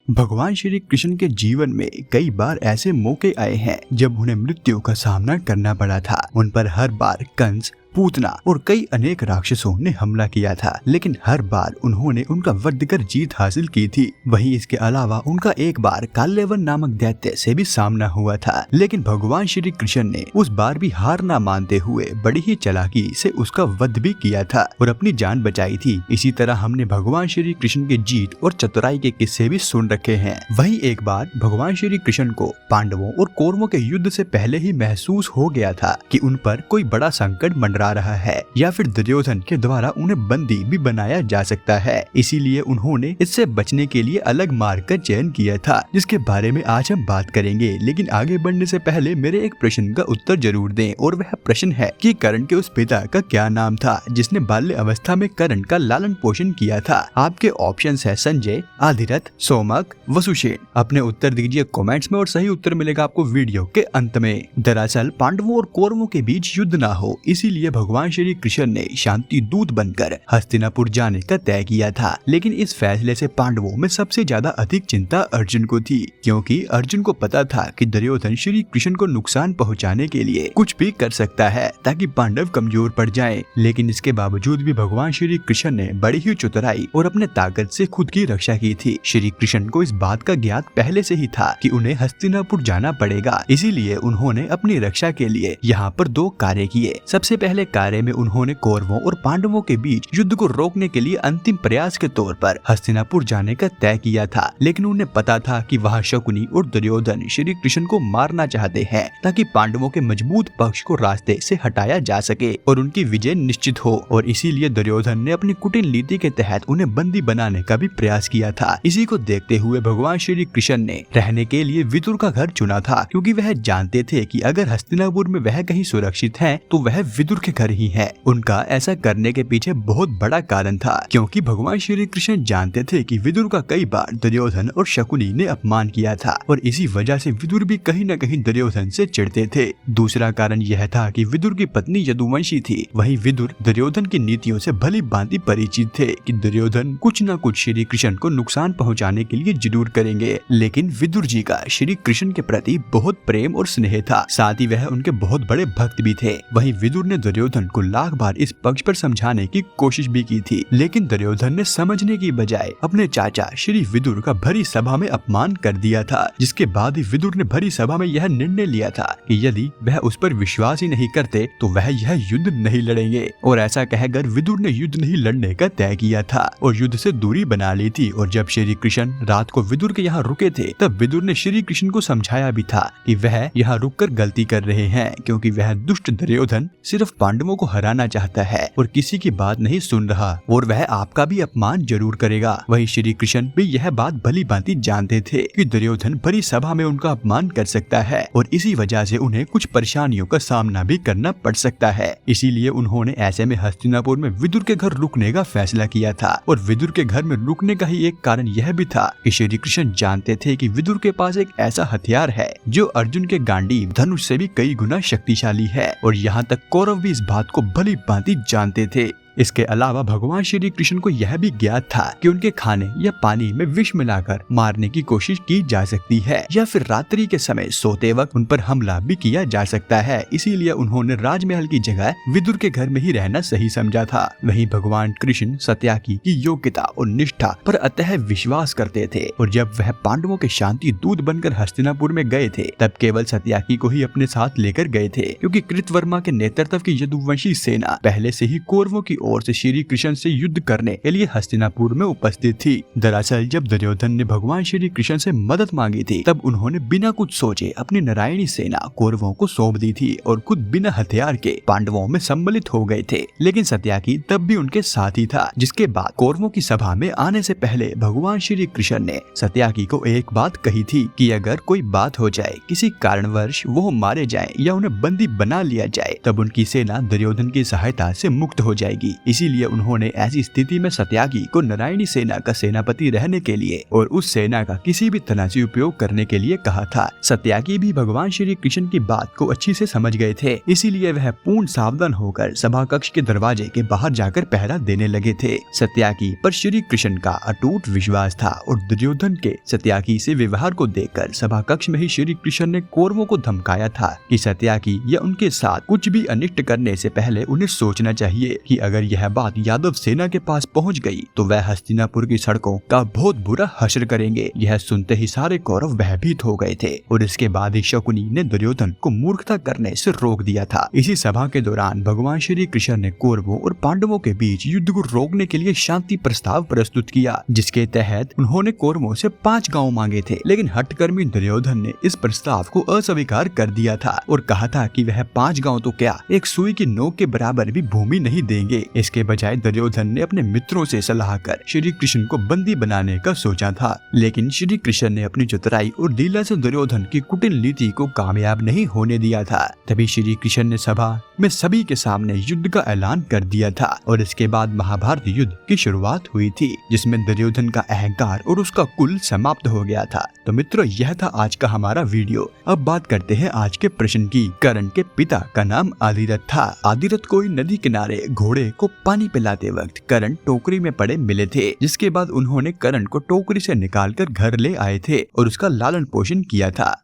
भगवान श्री कृष्ण के जीवन में कई बार ऐसे मौके आए हैं जब उन्हें मृत्यु का सामना करना पड़ा था। उन पर हर बार कंस, पूतना और कई अनेक राक्षसों ने हमला किया था, लेकिन हर बार उन्होंने उनका वध कर जीत हासिल की थी। वहीं इसके अलावा उनका एक बार काल्यवन नामक दैत्य से भी सामना हुआ था, लेकिन भगवान श्री कृष्ण ने उस बार भी हार न मानते हुए बड़ी ही चालाकी से उसका वध भी किया था और अपनी जान बचाई थी। इसी तरह हमने भगवान श्री कृष्ण के जीत और चतुराई के किस्से भी सुन रखे हैं। वहीं एक बार भगवान श्री कृष्ण को पांडवों और कौरवों के युद्ध से पहले ही महसूस हो गया था कि उन पर कोई बड़ा संकट मंडरा रहा है या फिर दुर्योधन के द्वारा उन्हें बंदी भी बनाया जा सकता है। इसीलिए उन्होंने इससे बचने के लिए अलग मार्ग का चयन किया था, जिसके बारे में आज हम बात करेंगे। लेकिन आगे बढ़ने से पहले मेरे एक प्रश्न का उत्तर जरूर दें, और वह प्रश्न है कि कर्ण के उस पिता का क्या नाम था जिसने बाल्य अवस्था में कर्ण का लालन पोषण किया था। आपके ऑप्शंस है संजय, आदिरथ, सोमक, वसुसेन। अपने उत्तर दीजिए कमेंट्स में और सही उत्तर मिलेगा आपको वीडियो के अंत में। दरअसल पांडवों और कौरवों के बीच युद्ध ना हो, इसीलिए भगवान श्री कृष्ण ने शांति दूत बनकर हस्तिनापुर जाने का तय किया था। लेकिन इस फैसले से पांडवों में सबसे ज्यादा अधिक चिंता अर्जुन को थी, क्योंकि अर्जुन को पता था कि दुर्योधन श्री कृष्ण को नुकसान पहुंचाने के लिए कुछ भी कर सकता है ताकि पांडव कमजोर पड़ जाएं। लेकिन इसके बावजूद भी भगवान श्री कृष्ण ने बड़ी ही चतुराई और अपने ताकत से खुद की रक्षा की थी। श्री कृष्ण को इस बात का ज्ञात पहले से ही था कि उन्हें हस्तिनापुर जाना पड़ेगा, इसीलिए उन्होंने अपनी रक्षा के लिए यहाँ पर दो कार्य किए। सबसे पहले कार्य में उन्होंने कौरवों और पांडवों के बीच युद्ध को रोकने के लिए अंतिम प्रयास के तौर पर हस्तिनापुर जाने का तय किया था। लेकिन उन्हें पता था कि वहाँ शकुनी और दुर्योधन श्री कृष्ण को मारना चाहते हैं ताकि पांडवों के मजबूत पक्ष को रास्ते से हटाया जा सके और उनकी विजय निश्चित हो। और इसीलिए दुर्योधन ने अपनी कुटिल नीति के तहत उन्हें बंदी बनाने का भी प्रयास किया था। इसी को देखते हुए भगवान श्री कृष्ण ने रहने के लिए विदुर का घर चुना था, क्योंकि वह जानते थे कि अगर हस्तिनापुर में वह कहीं सुरक्षित है तो वह विदुर के घर ही है। उनका ऐसा करने के पीछे बहुत बड़ा कारण था, क्योंकि भगवान श्री कृष्ण जानते थे कि विदुर का कई बार दुर्योधन और शकुनी ने अपमान किया था और इसी वजह से विदुर भी कहीं न कहीं दुर्योधन से चिढ़ते थे। दूसरा कारण यह था कि विदुर की पत्नी यदुवंशी थी। वहीं विदुर दुर्योधन की नीतियों से भली भांति परिचित थे कि दुर्योधन कुछ न कुछ श्री कृष्ण को नुकसान पहुँचाने के लिए जरूर करेंगे। लेकिन विदुर जी का श्री कृष्ण के प्रति बहुत प्रेम और स्नेह था, साथ ही वह उनके बहुत बड़े भक्त भी थे। वहीं विदुर ने दुर्योधन को लाख बार इस पक्ष पर समझाने की कोशिश भी की थी, लेकिन दुर्योधन ने समझने की बजाय अपने चाचा श्री विदुर का भरी सभा में अपमान कर दिया था। जिसके बाद ही विदुर ने भरी सभा में यह निर्णय लिया था कि यदि वह उस पर विश्वास ही नहीं करते तो वह यह युद्ध नहीं लड़ेंगे। और ऐसा कहकर विदुर ने युद्ध नहीं लड़ने का तय किया था और युद्ध से दूरी बना ली थी। और जब श्री कृष्ण रात को विदुर के यहाँ रुके थे, तब विदुर ने श्री कृष्ण को समझाया भी था कि वह यहाँ रुककर गलती कर रहे हैं, क्योंकि वह दुष्ट दुर्योधन सिर्फ पांडवों को हराना चाहता है और किसी की बात नहीं सुन रहा, और वह आपका भी अपमान जरूर करेगा। वहीं श्री कृष्ण भी यह बात भली भांति जानते थे कि दुर्योधन भरी सभा में उनका अपमान कर सकता है और इसी वजह से उन्हें कुछ परेशानियों का सामना भी करना पड़ सकता है। इसीलिए उन्होंने ऐसे में हस्तिनापुर में विदुर के घर रुकने का फैसला किया था। और विदुर के घर में रुकने का ही एक कारण यह भी था कि श्री कृष्ण जानते थे कि विदुर के पास एक ऐसा हथियार है जो अर्जुन के गांडीव धनुष से भी कई गुना शक्तिशाली है, और यहाँ तक कौरव भी इस बात को भली भांति जानते थे। इसके अलावा भगवान श्री कृष्ण को यह भी ज्ञात था कि उनके खाने या पानी में विष मिलाकर मारने की कोशिश की जा सकती है, या फिर रात्रि के समय सोते वक्त उन पर हमला भी किया जा सकता है। इसीलिए उन्होंने राजमहल की जगह विदुर के घर में ही रहना सही समझा था। वहीं भगवान कृष्ण सत्याकी की योग्यता और निष्ठा पर अतः विश्वास करते थे, और जब वह पांडवों के शांति दूत बनकर हस्तिनापुर में गए थे, तब केवल सत्याकी को ही अपने साथ लेकर गए थे, क्योंकि कृतवर्मा के नेतृत्व की यदुवंशी सेना पहले से ही कौरवों की ओर से श्री कृष्ण से युद्ध करने के लिए हस्तिनापुर में उपस्थित थी। दरअसल जब दुर्योधन ने भगवान श्री कृष्ण से मदद मांगी थी, तब उन्होंने बिना कुछ सोचे अपनी नारायणी सेना कौरवों को सौंप दी थी और खुद बिना हथियार के पांडवों में सम्मिलित हो गए थे। लेकिन सत्याकी तब भी उनके साथ ही था। जिसके बाद कौरवों की सभा में आने से पहले भगवान श्री कृष्ण ने सत्याकी को एक बात कही थी कि अगर कोई बात हो जाए, किसी कारणवश वो मारे जाए या उन्हें बंदी बना लिया जाए, तब उनकी सेना दुर्योधन की सहायता से मुक्त हो जाएगी। इसीलिए उन्होंने ऐसी स्थिति में सत्यागी को नारायणी सेना का सेनापति रहने के लिए और उस सेना का किसी भी तरह से उपयोग करने के लिए कहा था। सत्यागी भी भगवान श्री कृष्ण की बात को अच्छी से समझ गए थे, इसीलिए वह पूर्ण सावधान होकर सभा कक्ष के दरवाजे के बाहर जाकर पहरा देने लगे थे। सत्यागी पर श्री कृष्ण का अटूट विश्वास था और दुर्योधन के सत्यागी से व्यवहार को देखकर सभा कक्ष में ही श्री कृष्ण ने कौरवों को धमकाया था कि सत्यागी या उनके साथ कुछ भी अनिष्ट करने से पहले उन्हें सोचना चाहिए कि अगर यह बात यादव सेना के पास पहुंच गई तो वह हस्तिनापुर की सड़कों का बहुत बुरा हश्र करेंगे। यह सुनते ही सारे कौरव भयभीत हो गए थे और इसके बाद ही शकुनी ने दुर्योधन को मूर्खता करने से रोक दिया था। इसी सभा के दौरान भगवान श्री कृष्ण ने कौरवों और पांडवों के बीच युद्ध को रोकने के लिए शांति प्रस्ताव प्रस्तुत किया, जिसके तहत उन्होंने कौरवों से 5 गांव मांगे थे। लेकिन हठकर्मी दुर्योधन ने इस प्रस्ताव को अस्वीकार कर दिया था और कहा था कि वह 5 गांव तो क्या, एक सुई की नोक के बराबर भी भूमि नहीं देंगे। इसके बजाय दुर्योधन ने अपने मित्रों से सलाह कर श्री कृष्ण को बंदी बनाने का सोचा था, लेकिन श्री कृष्ण ने अपनी चतुराई और लीला से दुर्योधन की कुटिल नीति को कामयाब नहीं होने दिया था। तभी श्री कृष्ण ने सभा में सभी के सामने युद्ध का ऐलान कर दिया था और इसके बाद महाभारत युद्ध की शुरुआत हुई थी, जिसमें दुर्योधन का अहंकार और उसका कुल समाप्त हो गया था। तो मित्रों, यह था आज का हमारा वीडियो। अब बात करते हैं आज के प्रश्न की। कर्ण के पिता का नाम आदिरथ था। आदिरथ कोई नदी किनारे घोड़े को पानी पिलाते वक्त कर्ण टोकरी में पड़े मिले थे, जिसके बाद उन्होंने कर्ण को टोकरी से निकालकर घर ले आए थे और उसका लालन पोषण किया था।